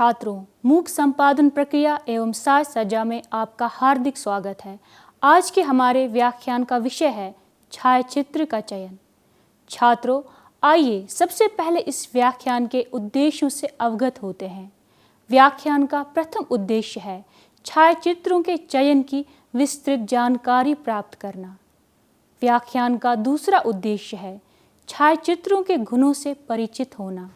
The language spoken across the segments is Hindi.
छात्रों, मूक संपादन प्रक्रिया एवं साज सज्जा में आपका हार्दिक स्वागत है। आज के हमारे व्याख्यान का विषय है छायाचित्र का चयन। छात्रों, आइए सबसे पहले इस व्याख्यान के उद्देश्यों से अवगत होते हैं। व्याख्यान का प्रथम उद्देश्य है छायाचित्रों के चयन की विस्तृत जानकारी प्राप्त करना। व्याख्यान का दूसरा उद्देश्य है छायाचित्रों के गुणों से परिचित होना।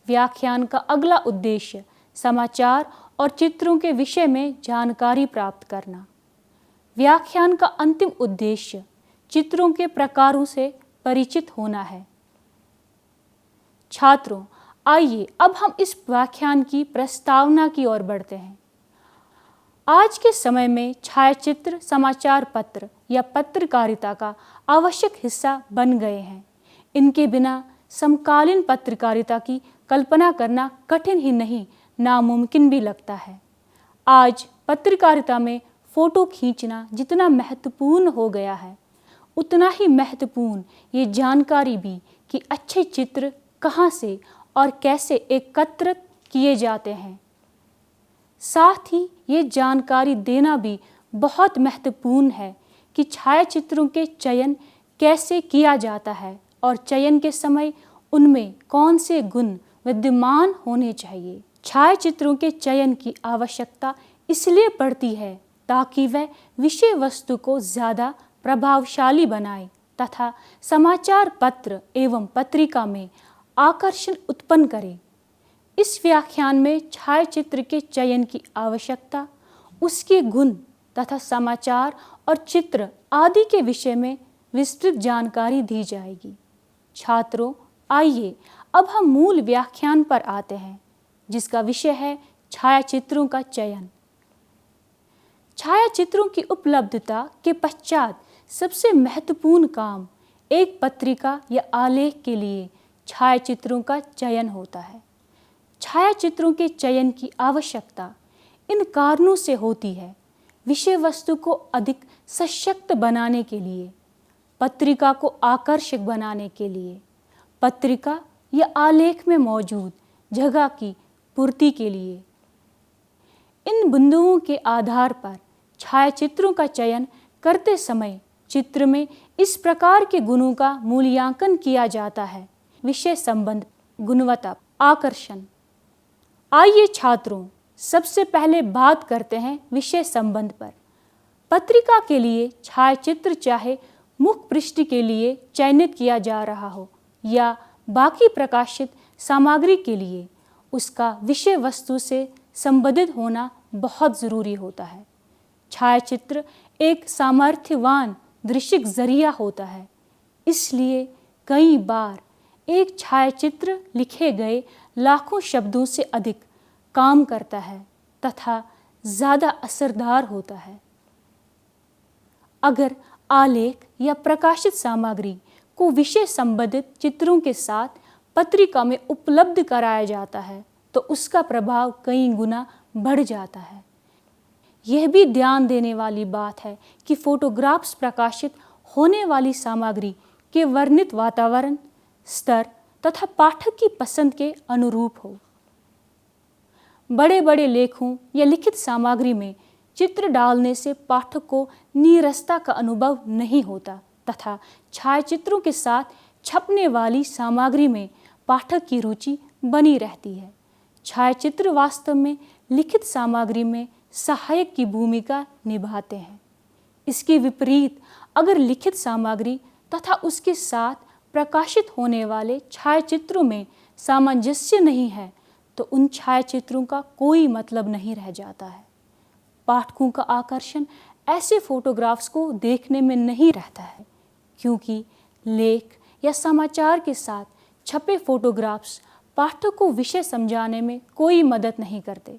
व्याख्यान का अगला उद्देश्य समाचार और चित्रों के विषय में जानकारी प्राप्त करना। व्याख्यान का अंतिम उद्देश्य चित्रों के प्रकारों से परिचित होना है। छात्रों, आइए अब हम इस व्याख्यान की प्रस्तावना की ओर बढ़ते हैं। आज के समय में छायाचित्र समाचार पत्र या पत्रकारिता का आवश्यक हिस्सा बन गए हैं। इनके बिना समकालीन पत्रकारिता की कल्पना करना कठिन ही नहीं, नामुमकिन भी लगता है। आज पत्रकारिता में फ़ोटो खींचना जितना महत्वपूर्ण हो गया है, उतना ही महत्वपूर्ण ये जानकारी भी कि अच्छे चित्र कहाँ से और कैसे एकत्रित किए जाते हैं। साथ ही ये जानकारी देना भी बहुत महत्वपूर्ण है कि छायाचित्रों के चयन कैसे किया जाता है और चयन के समय उनमें कौन से गुण विद्यमान होने चाहिए। छायाचित्रों के चयन की आवश्यकता इसलिए पड़ती है ताकि वह विषय वस्तु को ज़्यादा प्रभावशाली बनाए तथा समाचार पत्र एवं पत्रिका में आकर्षण उत्पन्न करे। इस व्याख्यान में छायाचित्र के चयन की आवश्यकता, उसके गुण तथा समाचार और चित्र आदि के विषय में विस्तृत जानकारी दी जाएगी। छात्रों, आइए अब हम मूल व्याख्यान पर आते हैं, जिसका विषय है छायाचित्रों का चयन। छायाचित्रों की उपलब्धता के पश्चात सबसे महत्वपूर्ण काम एक पत्रिका या आलेख के लिए छायाचित्रों का चयन होता है। छायाचित्रों के चयन की आवश्यकता इन कारणों से होती है: विषय वस्तु को अधिक सशक्त बनाने के लिए, पत्रिका को आकर्षक बनाने के लिए, पत्रिका या आलेख में मौजूद जगह की पूर्ति के लिए। इन बिंदुओं के आधार पर छायाचित्रों का चयन करते समय चित्र में इस प्रकार के गुणों का मूल्यांकन किया जाता है: विषय संबंध, गुणवत्ता, आकर्षण। आइए छात्रों, सबसे पहले बात करते हैं विषय संबंध पर। पत्रिका के लिए छायाचित्र चाहे मुख पृष्ठ के लिए चयनित किया जा रहा हो या बाकी प्रकाशित सामग्री के लिए, उसका विषय वस्तु से संबंधित होना बहुत ज़रूरी होता है। छायाचित्र एक सामर्थ्यवान दृश्यिक जरिया होता है, इसलिए कई बार एक छायाचित्र लिखे गए लाखों शब्दों से अधिक काम करता है तथा ज़्यादा असरदार होता है। अगर आलेख या प्रकाशित सामग्री को विषय संबंधित चित्रों के साथ पत्रिका में उपलब्ध कराया जाता है तो उसका प्रभाव कई गुना बढ़ जाता है। यह भी ध्यान देने वाली बात है कि फोटोग्राफ्स प्रकाशित होने वाली सामग्री के वर्णित वातावरण, स्तर तथा पाठक की पसंद के अनुरूप हो। बड़े बड़े लेखों या लिखित सामग्री में चित्र डालने से पाठक को नीरसता का अनुभव नहीं होता तथा छायाचित्रों के साथ छपने वाली सामग्री में पाठक की रुचि बनी रहती है। छायाचित्र वास्तव में लिखित सामग्री में सहायक की भूमिका निभाते हैं। इसके विपरीत अगर लिखित सामग्री तथा उसके साथ प्रकाशित होने वाले छायाचित्रों में सामंजस्य नहीं है तो उन छायाचित्रों का कोई मतलब नहीं रह जाता है। पाठकों का आकर्षण ऐसे फोटोग्राफ्स को देखने में नहीं रहता है, क्योंकि लेख या समाचार के साथ छपे फोटोग्राफ्स पाठक को विषय समझाने में कोई मदद नहीं करते।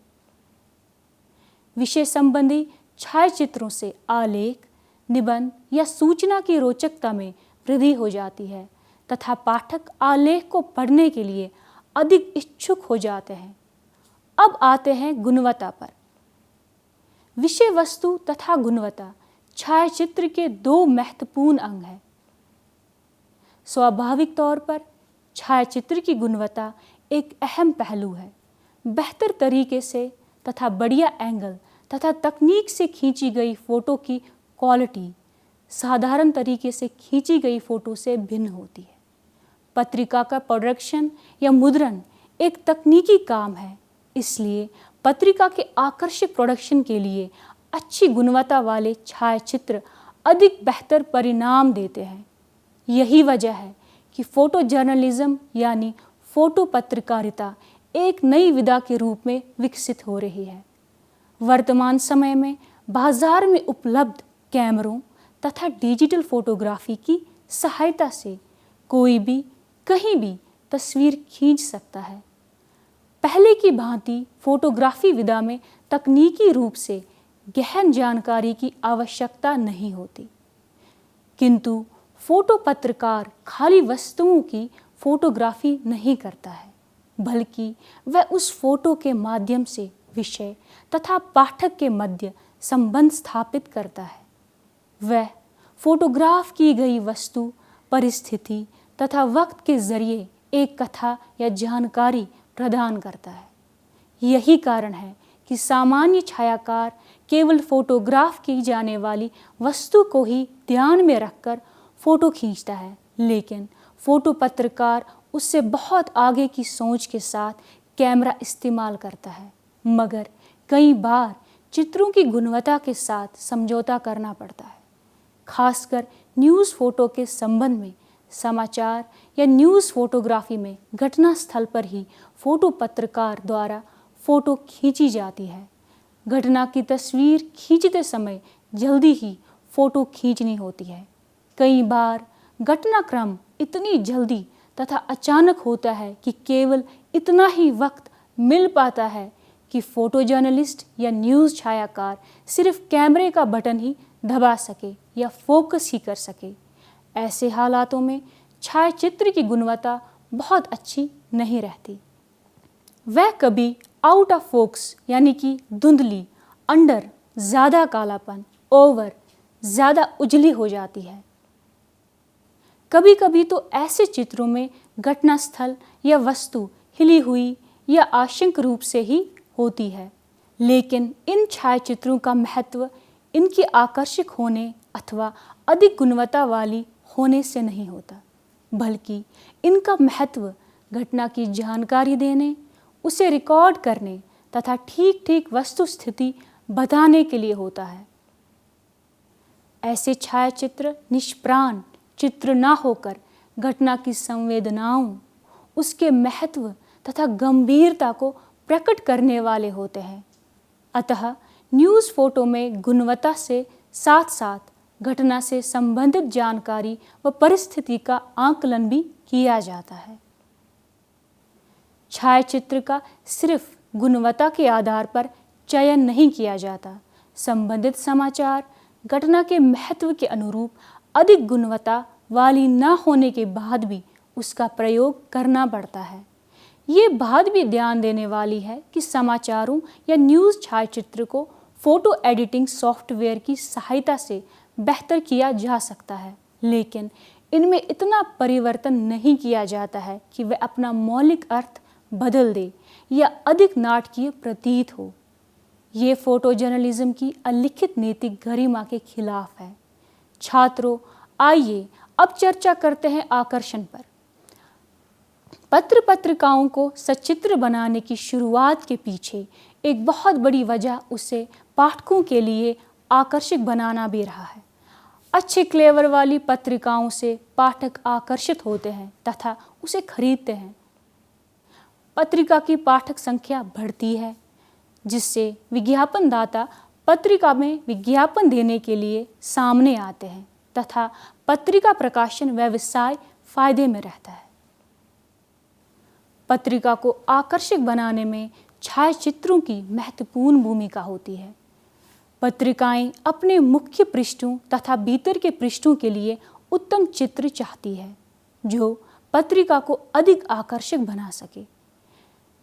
विषय संबंधी छायाचित्रों से आलेख, निबंध या सूचना की रोचकता में वृद्धि हो जाती है तथा पाठक आलेख को पढ़ने के लिए अधिक इच्छुक हो जाते हैं। अब आते हैं गुणवत्ता पर। विषय वस्तु तथा गुणवत्ता छायाचित्र के दो महत्वपूर्ण अंग हैं। स्वाभाविक तौर पर छायाचित्र की गुणवत्ता एक अहम पहलू है। बेहतर तरीके से तथा बढ़िया एंगल तथा तकनीक से खींची गई फ़ोटो की क्वालिटी साधारण तरीके से खींची गई फ़ोटो से भिन्न होती है। पत्रिका का प्रोडक्शन या मुद्रण एक तकनीकी काम है, इसलिए पत्रिका के आकर्षक प्रोडक्शन के लिए अच्छी गुणवत्ता वाले छायाचित्र अधिक बेहतर परिणाम देते हैं। यही वजह है कि फ़ोटो जर्नलिज्म यानी फ़ोटो पत्रकारिता एक नई विधा के रूप में विकसित हो रही है। वर्तमान समय में बाजार में उपलब्ध कैमरों तथा डिजिटल फोटोग्राफी की सहायता से कोई भी कहीं भी तस्वीर खींच सकता है। पहले की भांति फोटोग्राफी विधा में तकनीकी रूप से गहन जानकारी की आवश्यकता नहीं होती, किंतु फोटो पत्रकार खाली वस्तुओं की फोटोग्राफी नहीं करता है, बल्कि वह उस फोटो के माध्यम से विषय तथा पाठक के मध्य संबंध स्थापित करता है। वह फोटोग्राफ की गई वस्तु, परिस्थिति तथा वक्त के जरिए एक कथा या जानकारी प्रदान करता है। यही कारण है कि सामान्य छायाकार केवल फोटोग्राफ की जाने वाली वस्तु को ही ध्यान में रखकर फोटो खींचता है, लेकिन फोटो पत्रकार उससे बहुत आगे की सोच के साथ कैमरा इस्तेमाल करता है। मगर कई बार चित्रों की गुणवत्ता के साथ समझौता करना पड़ता है। खासकर न्यूज़ फोटो के संबंध में समाचार या न्यूज़ फोटोग्राफी में घटना स्थल पर ही फोटो पत्रकार द्वारा फोटो खींची जाती है। घटना की तस्वीर खींचते समय जल्दी ही फोटो खींचनी होती है। कई बार घटनाक्रम इतनी जल्दी तथा अचानक होता है कि केवल इतना ही वक्त मिल पाता है कि फोटो जर्नलिस्ट या न्यूज़ छायाकार सिर्फ कैमरे का बटन ही दबा सके या फोकस ही कर सके। ऐसे हालातों में छायाचित्र की गुणवत्ता बहुत अच्छी नहीं रहती। वह कभी आउट ऑफ फोकस यानी कि धुंधली, अंडर ज़्यादा कालापन, ओवर ज़्यादा उजली हो जाती है। कभी कभी तो ऐसे चित्रों में घटनास्थल या वस्तु हिली हुई या आंशिक रूप से ही होती है, लेकिन इन छायाचित्रों का महत्व इनके आकर्षक होने अथवा अधिक गुणवत्ता वाली होने से नहीं होता, बल्कि इनका महत्व घटना की जानकारी देने, उसे रिकॉर्ड करने तथा ठीक ठीक वस्तु स्थिति बताने के लिए होता है। ऐसे छायाचित्र निष्प्राण चित्र ना होकर घटना की संवेदनाओं, उसके महत्व तथा गंभीरता को प्रकट करने वाले होते हैं। अतः न्यूज़ फोटो में गुणवत्ता से साथ साथ घटना से संबंधित जानकारी व परिस्थिति का आकलन भी किया जाता है। छायाचित्र का सिर्फ गुणवत्ता के आधार पर चयन नहीं किया जाता। संबंधित समाचार घटना के महत्व के अनुरूप अधिक गुणवत्ता वाली न होने के बाद भी उसका प्रयोग करना पड़ता है। ये बात भी ध्यान देने वाली है कि समाचारों या न्यूज़ छायाचित्र को फोटो एडिटिंग सॉफ्टवेयर की सहायता से बेहतर किया जा सकता है, लेकिन इनमें इतना परिवर्तन नहीं किया जाता है कि वह अपना मौलिक अर्थ बदल दे या अधिक नाटकीय प्रतीत हो। ये फोटो जर्नलिज्म की अलिखित नैतिक गरिमा के खिलाफ है। छात्रों, आइए अब चर्चा करते हैं आकर्षण पर। पत्र पत्रिकाओं को सचित्र बनाने की शुरुआत के पीछे एक बहुत बड़ी वजह उसे पाठकों के लिए आकर्षक बनाना भी रहा है। अच्छे क्लेवर वाली पत्रिकाओं से पाठक आकर्षित होते हैं तथा उसे खरीदते हैं। पत्रिका की पाठक संख्या बढ़ती है, जिससे विज्ञापनदाता पत्रिका में विज्ञापन देने के लिए सामने आते हैं तथा पत्रिका प्रकाशन व्यवसाय फायदे में रहता है। पत्रिका को आकर्षक बनाने में छायाचित्रों की महत्वपूर्ण भूमिका होती है। पत्रिकाएं अपने मुख्य पृष्ठों तथा भीतर के पृष्ठों के लिए उत्तम चित्र चाहती है, जो पत्रिका को अधिक आकर्षक बना सके।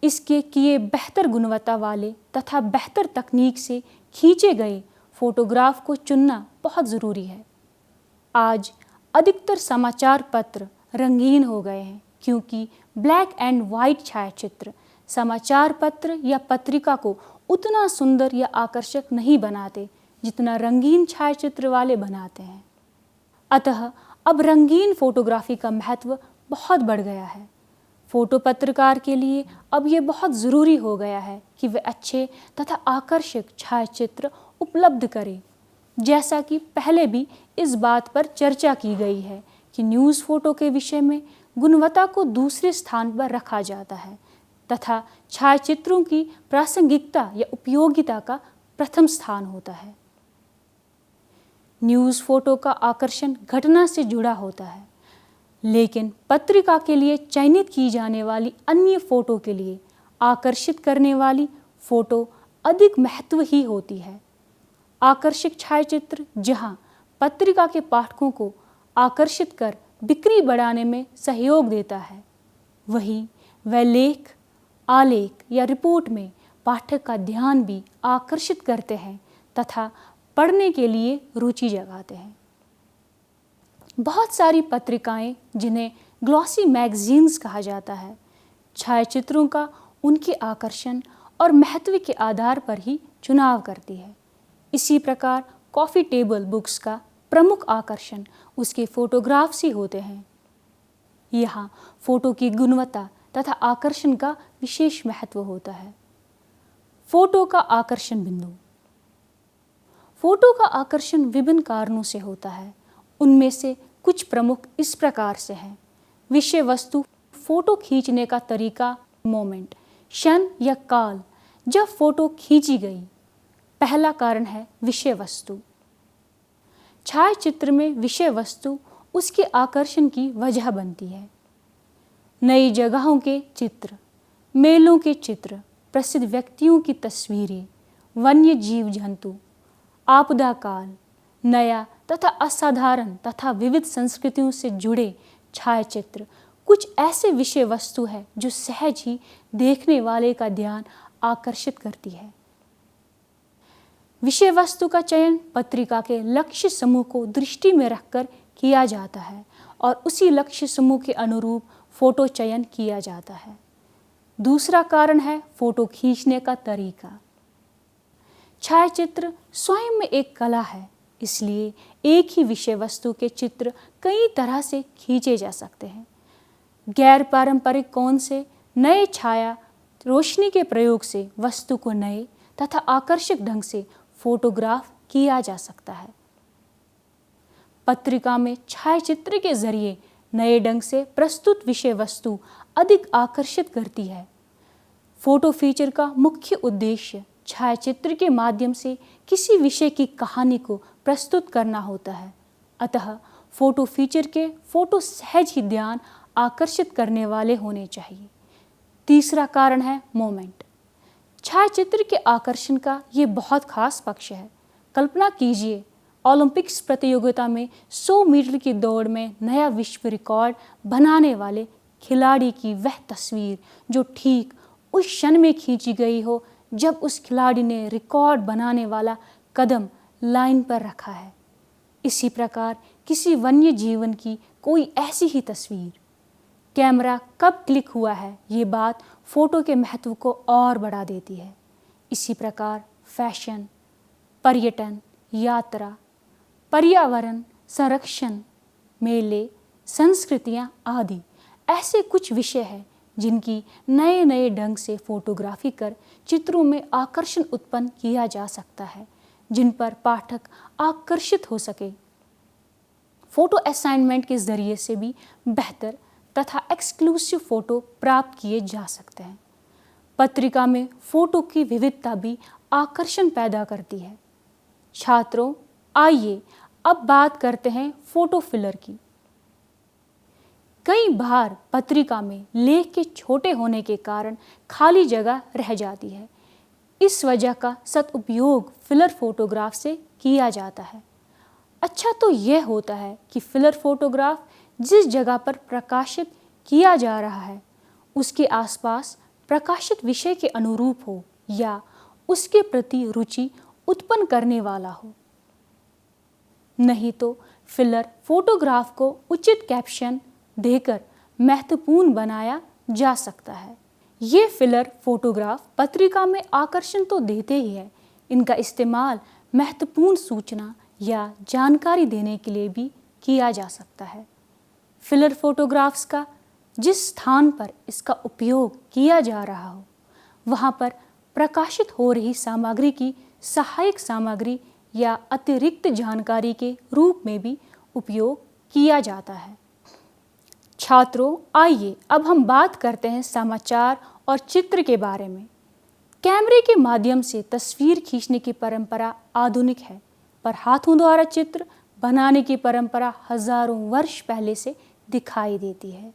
इसके किए बेहतर गुणवत्ता वाले तथा बेहतर तकनीक से खींचे गए फोटोग्राफ को चुनना बहुत ज़रूरी है। आज अधिकतर समाचार पत्र रंगीन हो गए हैं, क्योंकि ब्लैक एंड वाइट छायाचित्र समाचार पत्र या पत्रिका को उतना सुंदर या आकर्षक नहीं बनाते जितना रंगीन छायाचित्र वाले बनाते हैं। अतः अब रंगीन फोटोग्राफी का महत्व बहुत बढ़ गया है। फोटो पत्रकार के लिए अब ये बहुत ज़रूरी हो गया है कि वे अच्छे तथा आकर्षक छायाचित्र उपलब्ध करें। जैसा कि पहले भी इस बात पर चर्चा की गई है कि न्यूज़ फोटो के विषय में गुणवत्ता को दूसरे स्थान पर रखा जाता है तथा छायाचित्रों की प्रासंगिकता या उपयोगिता का प्रथम स्थान होता है। न्यूज़ फोटो का आकर्षण घटना से जुड़ा होता है, लेकिन पत्रिका के लिए चयनित की जाने वाली अन्य फोटो के लिए आकर्षित करने वाली फोटो अधिक महत्व ही होती है। आकर्षक छायाचित्र जहां पत्रिका के पाठकों को आकर्षित कर बिक्री बढ़ाने में सहयोग देता है, वहीं वह लेख, आलेख या रिपोर्ट में पाठक का ध्यान भी आकर्षित करते हैं तथा पढ़ने के लिए रुचि जगाते हैं। बहुत सारी पत्रिकाएं, जिन्हें ग्लॉसी मैगजीन्स कहा जाता है, छायाचित्रों का उनके आकर्षण और महत्व के आधार पर ही चुनाव करती है। इसी प्रकार कॉफ़ी टेबल बुक्स का प्रमुख आकर्षण उसके फोटोग्राफ्स ही होते हैं। यहाँ फोटो की गुणवत्ता तथा आकर्षण का विशेष महत्व होता है। फोटो का आकर्षण बिंदु। फोटो का आकर्षण विभिन्न कारणों से होता है। उनमें से कुछ प्रमुख इस प्रकार से हैं। विषय वस्तु, फोटो खींचने का तरीका, मोमेंट, क्षण या काल जब फोटो खींची गई। पहला कारण है विषय वस्तु। छायाचित्र में विषय वस्तु उसके आकर्षण की वजह बनती है। नई जगहों के चित्र, मेलों के चित्र, प्रसिद्ध व्यक्तियों की तस्वीरें, वन्य जीव जंतु, आपदा काल, नया तथा असाधारण तथा विविध संस्कृतियों से जुड़े छायाचित्र कुछ ऐसे विषय वस्तु है जो सहज ही देखने वाले का ध्यान आकर्षित करती है। विषय वस्तु का चयन पत्रिका के लक्ष्य समूह को दृष्टि में रखकर किया जाता है और उसी लक्ष्य समूह के अनुरूप फोटो चयन किया जाता है। दूसरा कारण है फोटो खींचने का तरीका। छायाचित्र स्वयं में एक कला है, इसलिए एक ही विषय वस्तु के चित्र कई तरह से खींचे जा सकते हैं। गैर पारंपरिक कोण से नए छाया रोशनी के प्रयोग से वस्तु को नए तथा आकर्षक ढंग से फोटोग्राफ किया जा सकता है। पत्रिका में छायाचित्र के जरिए नए ढंग से प्रस्तुत विषय वस्तु अधिक आकर्षित करती है। फोटो फीचर का मुख्य उद्देश्य छायाचित्र के माध्यम से किसी विषय की कहानी को प्रस्तुत करना होता है। अतः फोटो फीचर के फोटो सहज ही ध्यान आकर्षित करने वाले होने चाहिए। तीसरा कारण है मोमेंट। छायाचित्र के आकर्षण का ये बहुत खास पक्ष है। कल्पना कीजिए, ओलंपिक्स प्रतियोगिता में 100 मीटर की दौड़ में नया विश्व रिकॉर्ड बनाने वाले खिलाड़ी की वह तस्वीर जो ठीक उस क्षण में खींची गई हो जब उस खिलाड़ी ने रिकॉर्ड बनाने वाला कदम लाइन पर रखा है। इसी प्रकार किसी वन्य जीवन की कोई ऐसी ही तस्वीर। कैमरा कब क्लिक हुआ है, ये बात फोटो के महत्व को और बढ़ा देती है। इसी प्रकार फैशन, पर्यटन, यात्रा, पर्यावरण संरक्षण, मेले, संस्कृतियाँ आदि ऐसे कुछ विषय हैं जिनकी नए नए ढंग से फोटोग्राफी कर चित्रों में आकर्षण उत्पन्न किया जा सकता है, जिन पर पाठक आकर्षित हो सके। फोटो असाइनमेंट के जरिए से भी बेहतर तथा एक्सक्लूसिव फोटो प्राप्त किए जा सकते हैं। पत्रिका में फोटो की विविधता भी आकर्षण पैदा करती है। छात्रों, आइए अब बात करते हैं फोटो फिलर की। कई बार पत्रिका में लेख के छोटे होने के कारण खाली जगह रह जाती है। इस वजह का सदुपयोग फिलर फोटोग्राफ से किया जाता है। अच्छा तो यह होता है कि फिलर फोटोग्राफ जिस जगह पर प्रकाशित किया जा रहा है उसके आसपास प्रकाशित विषय के अनुरूप हो या उसके प्रति रुचि उत्पन्न करने वाला हो। नहीं तो फिलर फोटोग्राफ को उचित कैप्शन देकर महत्वपूर्ण बनाया जा सकता है। ये फिलर फोटोग्राफ पत्रिका में आकर्षण तो देते ही है, इनका इस्तेमाल महत्वपूर्ण सूचना या जानकारी देने के लिए भी किया जा सकता है। फिलर फोटोग्राफ्स का जिस स्थान पर इसका उपयोग किया जा रहा हो वहाँ पर प्रकाशित हो रही सामग्री की सहायक सामग्री या अतिरिक्त जानकारी के रूप में भी उपयोग किया जाता है। छात्रों, आइए अब हम बात करते हैं समाचार और चित्र के बारे में। कैमरे के माध्यम से तस्वीर खींचने की परंपरा आधुनिक है, पर हाथों द्वारा चित्र बनाने की परंपरा हजारों वर्ष पहले से दिखाई देती है।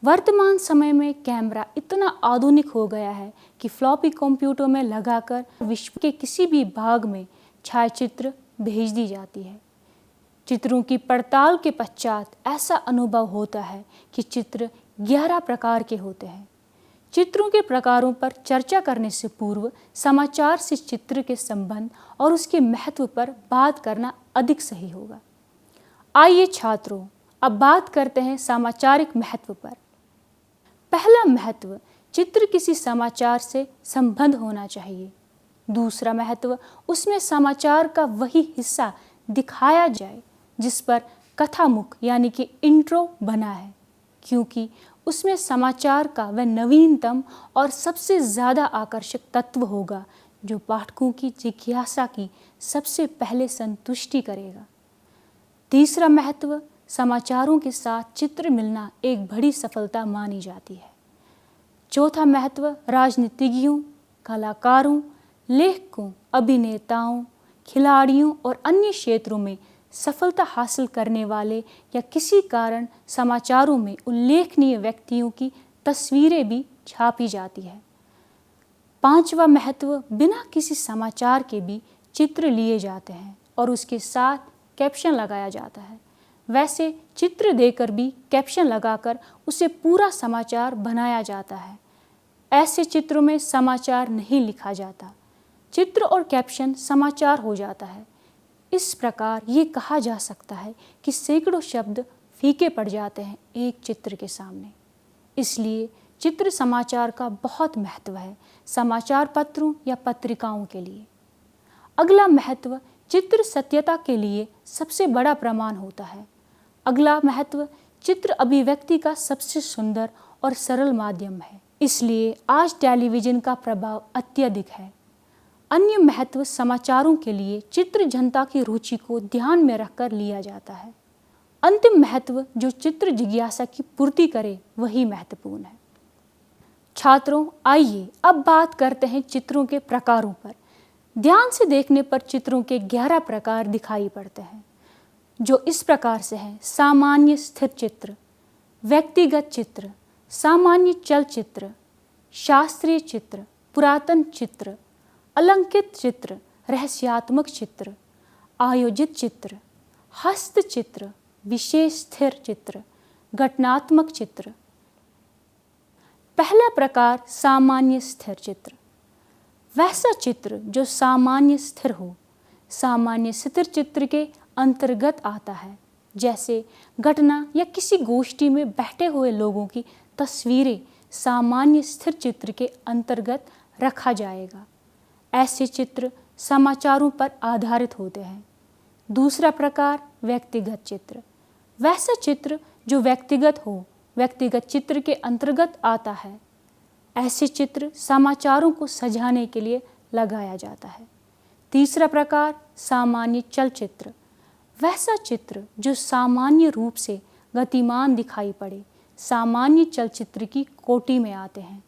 वर्तमान समय में कैमरा इतना आधुनिक हो गया है कि फ्लॉपी कंप्यूटर में लगाकर विश्व के किसी भी भाग में छायाचित्र भेज दी जाती है। चित्रों की पड़ताल के पश्चात ऐसा अनुभव होता है कि चित्र 11 प्रकार के होते हैं। चित्रों के प्रकारों पर चर्चा करने से पूर्व समाचार से चित्र के संबंध और उसके महत्व पर बात करना अधिक सही होगा। आइए छात्रों, अब बात करते हैं समाचारिक महत्व पर। पहला महत्व, चित्र किसी समाचार से संबंध होना चाहिए। दूसरा महत्व, उसमें समाचार का वही हिस्सा दिखाया जाए जिस पर कथामुख यानी कि इंट्रो बना है, क्योंकि उसमें समाचार का वह नवीनतम और सबसे ज़्यादा आकर्षक तत्व होगा जो पाठकों की जिज्ञासा की सबसे पहले संतुष्टि करेगा। तीसरा महत्व, समाचारों के साथ चित्र मिलना एक बड़ी सफलता मानी जाती है। चौथा महत्व, राजनीतिज्ञों, कलाकारों, लेखकों, अभिनेताओं, खिलाड़ियों और अन्य क्षेत्रों में सफलता हासिल करने वाले या किसी कारण समाचारों में उल्लेखनीय व्यक्तियों की तस्वीरें भी छापी जाती है। पांचवा महत्व, बिना किसी समाचार के भी चित्र लिए जाते हैं और उसके साथ कैप्शन लगाया जाता है। वैसे चित्र देकर भी कैप्शन लगाकर उसे पूरा समाचार बनाया जाता है। ऐसे चित्रों में समाचार नहीं लिखा जाता, चित्र और कैप्शन समाचार हो जाता है। इस प्रकार ये कहा जा सकता है कि सैकड़ों शब्द फीके पड़ जाते हैं एक चित्र के सामने। इसलिए चित्र समाचार का बहुत महत्व है समाचार पत्रों या पत्रिकाओं के लिए। अगला महत्व, चित्र सत्यता के लिए सबसे बड़ा प्रमाण होता है। अगला महत्व, चित्र अभिव्यक्ति का सबसे सुंदर और सरल माध्यम है, इसलिए आज टेलीविज़न का प्रभाव अत्यधिक है। अन्य महत्व, समाचारों के लिए चित्र जनता की रुचि को ध्यान में रखकर लिया जाता है। अंतिम महत्व, जो चित्र जिज्ञासा की पूर्ति करे, वही महत्वपूर्ण है। छात्रों, आइए अब बात करते हैं चित्रों के प्रकारों पर। ध्यान से देखने पर चित्रों के 11 प्रकार दिखाई पड़ते हैं, जो इस प्रकार से हैं: सामान्य स्थिर चित्र, व्यक्तिगत चित्र, सामान्य चलचित्र, शास्त्रीय चित्र, पुरातन चित्र, अलंकृत चित्र, रहस्यात्मक चित्र, आयोजित चित्र, हस्तचित्र, विशेष स्थिर चित्र, घटनात्मक चित्र। पहला प्रकार, सामान्य स्थिर चित्र। वैसा चित्र जो सामान्य स्थिर हो, सामान्य स्थिर चित्र के अंतर्गत आता है। जैसे घटना या किसी गोष्ठी में बैठे हुए लोगों की तस्वीरें सामान्य स्थिर चित्र के अंतर्गत रखा जाएगा। ऐसे चित्र समाचारों पर आधारित होते हैं। दूसरा प्रकार, व्यक्तिगत चित्र। वैसा चित्र जो व्यक्तिगत हो, व्यक्तिगत चित्र के अंतर्गत आता है। ऐसे चित्र समाचारों को सजाने के लिए लगाया जाता है। तीसरा प्रकार, सामान्य चलचित्र। वैसा चित्र जो सामान्य रूप से गतिमान दिखाई पड़े, सामान्य चलचित्र की कोटि में आते हैं।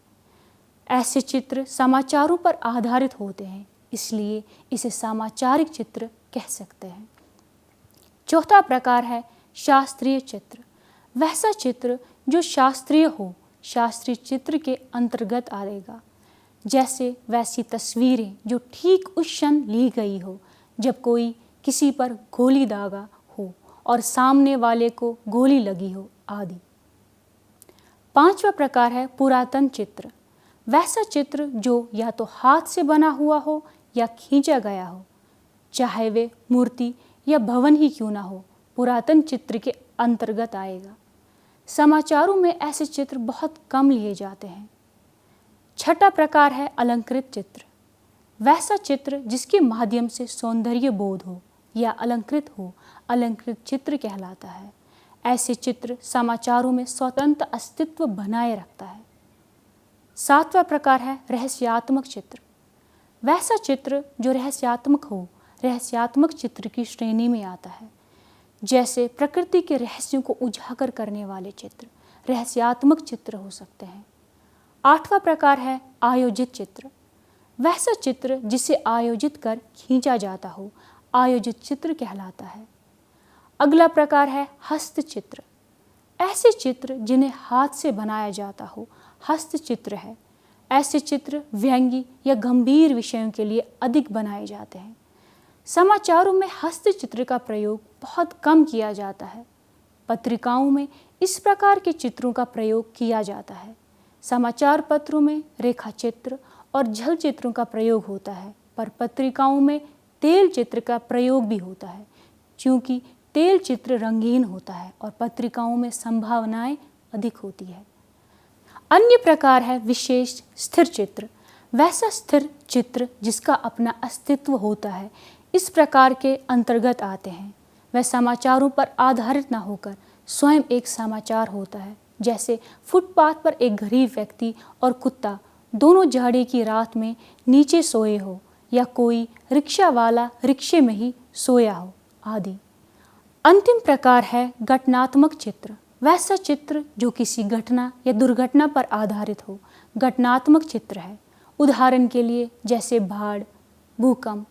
ऐसे चित्र समाचारों पर आधारित होते हैं, इसलिए इसे सामाचारिक चित्र कह सकते हैं। चौथा प्रकार है शास्त्रीय चित्र। वैसा चित्र जो शास्त्रीय हो, शास्त्रीय चित्र के अंतर्गत आएगा। जैसे वैसी तस्वीरें जो ठीक उस क्षण ली गई हो जब कोई किसी पर गोली दागा हो और सामने वाले को गोली लगी हो आदि। पांचवा प्रकार है पुरातन चित्र। वैसा चित्र जो या तो हाथ से बना हुआ हो या खींचा गया हो, चाहे वे मूर्ति या भवन ही क्यों ना हो, पुरातन चित्र के अंतर्गत आएगा। समाचारों में ऐसे चित्र बहुत कम लिए जाते हैं। छठा प्रकार है अलंकृत चित्र। वैसा चित्र जिसके माध्यम से सौंदर्य बोध हो या अलंकृत हो, अलंकृत चित्र कहलाता है। ऐसे चित्र समाचारों में स्वतंत्र अस्तित्व बनाए रखता है। सातवां प्रकार है रहस्यात्मक चित्र। वैसा चित्र जो रहस्यात्मक हो, रहस्यात्मक चित्र की श्रेणी में आता है। जैसे प्रकृति के रहस्यों को उजागर करने वाले चित्र रहस्यात्मक चित्र हो सकते हैं। आठवां प्रकार है आयोजित चित्र। वैसा चित्र जिसे आयोजित कर खींचा जाता हो, आयोजित चित्र कहलाता है। अगला प्रकार है हस्तचित्र। ऐसे चित्र जिन्हें हाथ से बनाया जाता हो, हस्तचित्र है। ऐसे चित्र व्यंग्य या गंभीर विषयों के लिए अधिक बनाए जाते हैं। समाचारों में हस्तचित्र का प्रयोग बहुत कम किया जाता है। पत्रिकाओं में इस प्रकार के चित्रों का प्रयोग किया जाता है। समाचार पत्रों में रेखाचित्र और जल चित्रों का प्रयोग होता है, पर पत्रिकाओं में तेल चित्र का प्रयोग भी होता है, क्योंकि तेल चित्र रंगीन होता है और पत्रिकाओं में संभावनाएं अधिक होती है। अन्य प्रकार है विशेष स्थिर चित्र। वैसा स्थिर चित्र जिसका अपना अस्तित्व होता है, इस प्रकार के अंतर्गत आते हैं। वह समाचारों पर आधारित न होकर स्वयं एक समाचार होता है। जैसे फुटपाथ पर एक गरीब व्यक्ति और कुत्ता दोनों जाड़े की रात में नीचे सोए हो, या कोई रिक्शा वाला रिक्शे में ही सोया हो आदि। अंतिम प्रकार है घटनात्मक चित्र। वैसा चित्र जो किसी घटना या दुर्घटना पर आधारित हो, घटनात्मक चित्र है। उदाहरण के लिए जैसे बाढ़, भूकंप,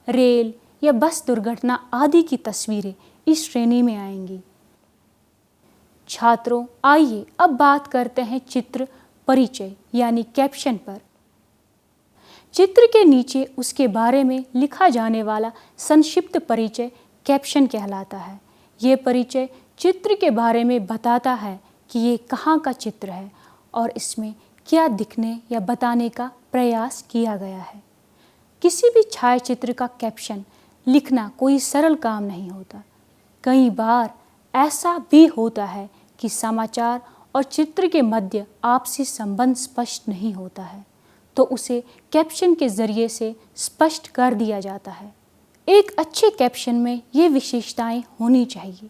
रेल या बस दुर्घटना आदि की तस्वीरें इस श्रेणी में आएंगी। छात्रों, आइए अब बात करते हैं चित्र परिचय यानी कैप्शन पर। चित्र के नीचे उसके बारे में लिखा जाने वाला संक्षिप्त परिचय कैप्शन कहलाता है। ये परिचय चित्र के बारे में बताता है कि ये कहाँ का चित्र है और इसमें क्या दिखने या बताने का प्रयास किया गया है। किसी भी छायाचित्र का कैप्शन लिखना कोई सरल काम नहीं होता। कई बार ऐसा भी होता है कि समाचार और चित्र के मध्य आपसी संबंध स्पष्ट नहीं होता है, तो उसे कैप्शन के जरिए से स्पष्ट कर दिया जाता है। एक अच्छे कैप्शन में ये विशेषताएं होनी चाहिए।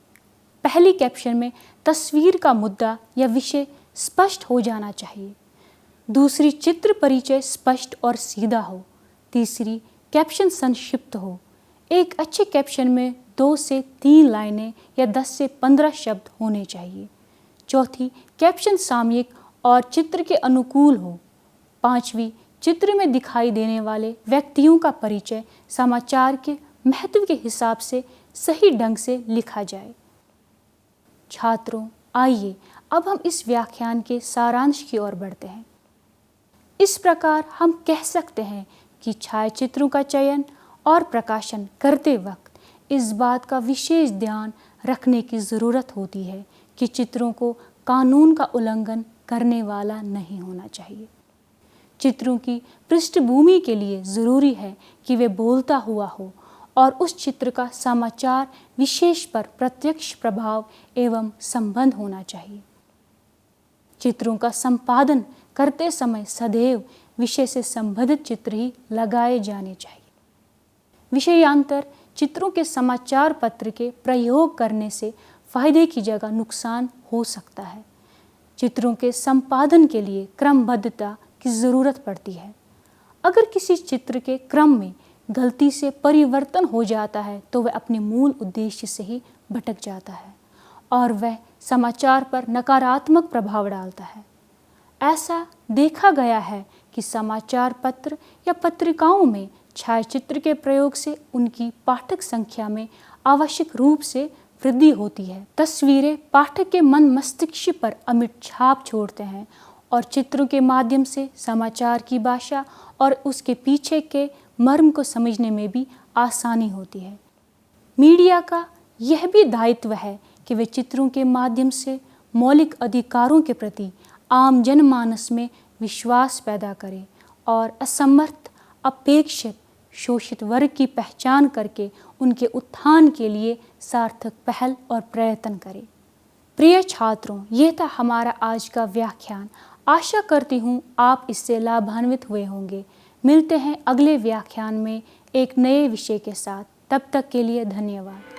पहली, कैप्शन में तस्वीर का मुद्दा या विषय स्पष्ट हो जाना चाहिए। दूसरी, चित्र परिचय स्पष्ट और सीधा हो। तीसरी, कैप्शन संक्षिप्त हो। एक अच्छे कैप्शन में 2 से 3 लाइनें या 10 से 15 शब्द होने चाहिए। चौथी, कैप्शन सामयिक और चित्र के अनुकूल हो। पांचवी, चित्र में दिखाई देने वाले व्यक्तियों का परिचय समाचार के महत्व के हिसाब से सही ढंग से लिखा जाए। छात्रों, आइए अब हम इस व्याख्यान के सारांश की ओर बढ़ते हैं। इस प्रकार हम कह सकते हैं कि छायाचित्रों का चयन और प्रकाशन करते वक्त इस बात का विशेष ध्यान रखने की ज़रूरत होती है कि चित्रों को कानून का उल्लंघन करने वाला नहीं होना चाहिए। चित्रों की पृष्ठभूमि के लिए ज़रूरी है कि वे बोलता हुआ हो और उस चित्र का समाचार विशेष पर प्रत्यक्ष प्रभाव एवं संबंध होना चाहिए। चित्रों का संपादन करते समय सदैव विषय से संबंधित चित्र ही लगाए जाने चाहिए। विषयांतर चित्रों के समाचार पत्र के प्रयोग करने से फायदे की जगह नुकसान हो सकता है। चित्रों के संपादन के लिए क्रमबद्धता की ज़रूरत पड़ती है। अगर किसी चित्र के क्रम में गलती से परिवर्तन हो जाता है तो वह अपने मूल उद्देश्य से ही भटक जाता है और वह समाचार पर नकारात्मक प्रभाव डालता है। ऐसा देखा गया है कि समाचार पत्र या पत्रिकाओं में छायाचित्र के प्रयोग से उनकी पाठक संख्या में आवश्यक रूप से वृद्धि होती है। तस्वीरें पाठक के मन मस्तिष्क पर अमिट छाप छोड़ते हैं और चित्रों के माध्यम से समाचार की भाषा और उसके पीछे के मर्म को समझने में भी आसानी होती है। मीडिया का यह भी दायित्व है कि वे चित्रों के माध्यम से मौलिक अधिकारों के प्रति आम जनमानस में विश्वास पैदा करे और असमर्थ, अपेक्षित, शोषित वर्ग की पहचान करके उनके उत्थान के लिए सार्थक पहल और प्रयत्न करे। प्रिय छात्रों, ये था हमारा आज का व्याख्यान। आशा करती हूँ आप इससे लाभान्वित हुए होंगे। मिलते हैं अगले व्याख्यान में एक नए विषय के साथ। तब तक के लिए धन्यवाद।